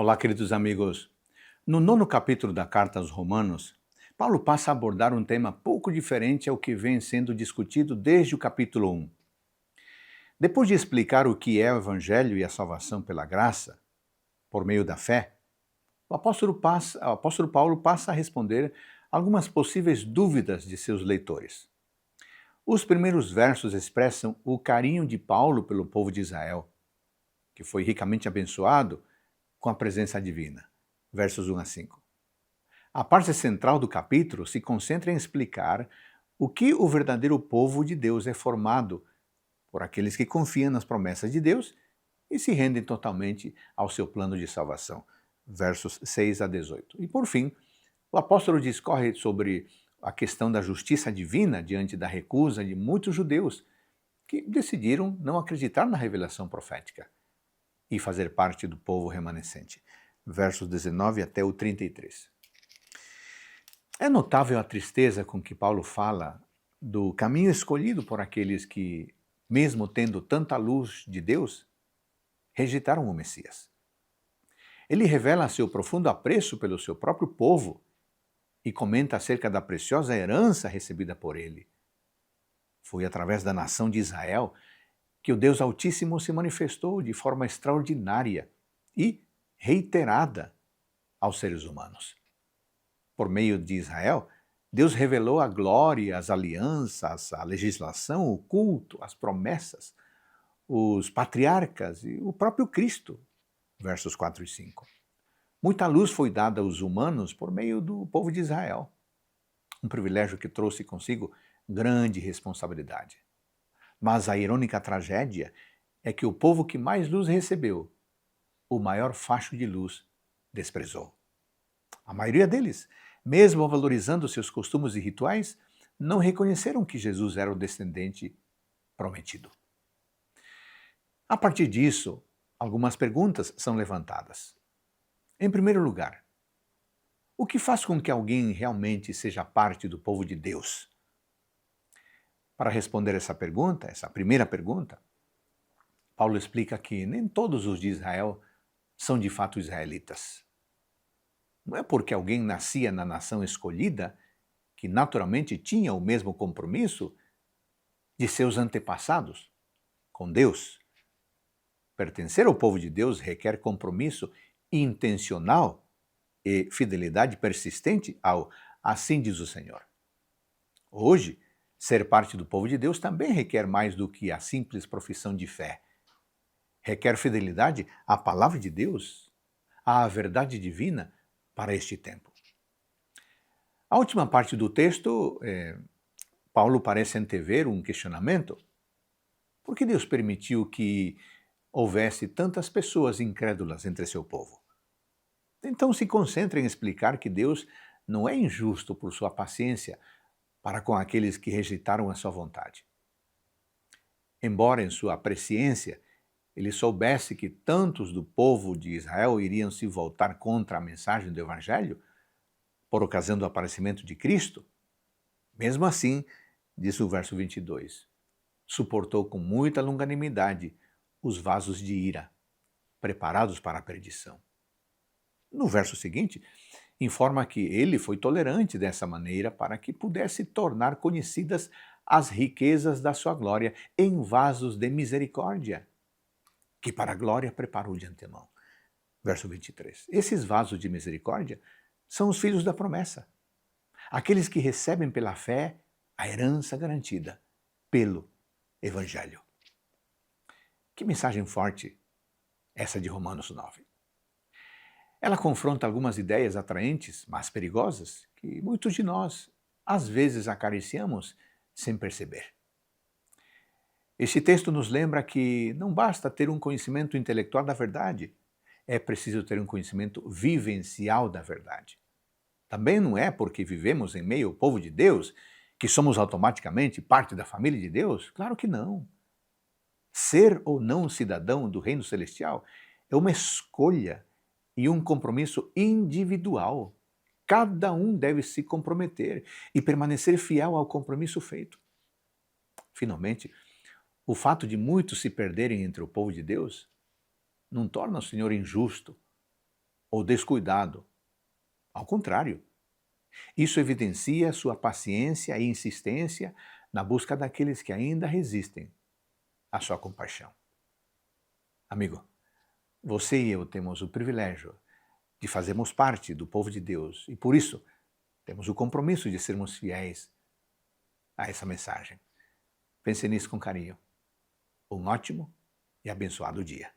Olá, queridos amigos. No nono capítulo da Carta aos Romanos, Paulo passa a abordar um tema pouco diferente ao que vem sendo discutido desde o capítulo 1. Depois de explicar o que é o Evangelho e a salvação pela graça, por meio da fé, o apóstolo Paulo passa a responder algumas possíveis dúvidas de seus leitores. Os primeiros versos expressam o carinho de Paulo pelo povo de Israel, que foi ricamente abençoado com a presença divina. Versos 1 a 5. A parte central do capítulo se concentra em explicar o que o verdadeiro povo de Deus é formado por aqueles que confiam nas promessas de Deus e se rendem totalmente ao seu plano de salvação. Versos 6 a 18. E por fim, o apóstolo discorre sobre a questão da justiça divina diante da recusa de muitos judeus que decidiram não acreditar na revelação profética e fazer parte do povo remanescente. Versos 19 até o 33. É notável a tristeza com que Paulo fala do caminho escolhido por aqueles que, mesmo tendo tanta luz de Deus, rejeitaram o Messias. Ele revela seu profundo apreço pelo seu próprio povo e comenta acerca da preciosa herança recebida por ele. Foi através da nação de Israel que o Deus Altíssimo se manifestou de forma extraordinária e reiterada aos seres humanos. Por meio de Israel, Deus revelou a glória, as alianças, a legislação, o culto, as promessas, os patriarcas e o próprio Cristo. Versos 4 e 5. Muita luz foi dada aos humanos por meio do povo de Israel. Um privilégio que trouxe consigo grande responsabilidade. Mas a irônica tragédia é que o povo que mais luz recebeu, o maior facho de luz desprezou. A maioria deles, mesmo valorizando seus costumes e rituais, não reconheceram que Jesus era o descendente prometido. A partir disso, algumas perguntas são levantadas. Em primeiro lugar, o que faz com que alguém realmente seja parte do povo de Deus? Para responder essa pergunta, essa primeira pergunta, Paulo explica que nem todos os de Israel são de fato israelitas. Não é porque alguém nascia na nação escolhida que naturalmente tinha o mesmo compromisso de seus antepassados com Deus. Pertencer ao povo de Deus requer compromisso intencional e fidelidade persistente ao assim diz o Senhor. Hoje, ser parte do povo de Deus também requer mais do que a simples profissão de fé. Requer fidelidade à palavra de Deus, à verdade divina para este tempo. A última parte do texto, Paulo parece antever um questionamento. Por que Deus permitiu que houvesse tantas pessoas incrédulas entre seu povo? Então se concentra em explicar que Deus não é injusto por sua paciência para com aqueles que rejeitaram a sua vontade. Embora em sua presciência ele soubesse que tantos do povo de Israel iriam se voltar contra a mensagem do Evangelho, por ocasião do aparecimento de Cristo, mesmo assim, diz o verso 22, suportou com muita longanimidade os vasos de ira, preparados para a perdição. No verso seguinte, informa que ele foi tolerante dessa maneira para que pudesse tornar conhecidas as riquezas da sua glória em vasos de misericórdia, que para a glória preparou de antemão. Verso 23. Esses vasos de misericórdia são os filhos da promessa, aqueles que recebem pela fé a herança garantida pelo Evangelho. Que mensagem forte essa de Romanos 9. Ela confronta algumas ideias atraentes, mas perigosas, que muitos de nós, às vezes, acariciamos sem perceber. Este texto nos lembra que não basta ter um conhecimento intelectual da verdade, é preciso ter um conhecimento vivencial da verdade. Também não é porque vivemos em meio ao povo de Deus que somos automaticamente parte da família de Deus? Claro que não. Ser ou não cidadão do reino celestial é uma escolha e um compromisso individual. Cada um deve se comprometer e permanecer fiel ao compromisso feito. Finalmente, o fato de muitos se perderem entre o povo de Deus não torna o Senhor injusto ou descuidado. Ao contrário, isso evidencia sua paciência e insistência na busca daqueles que ainda resistem à sua compaixão. Amigo, você e eu temos o privilégio de fazermos parte do povo de Deus e, por isso, temos o compromisso de sermos fiéis a essa mensagem. Pense nisso com carinho. Um ótimo e abençoado dia.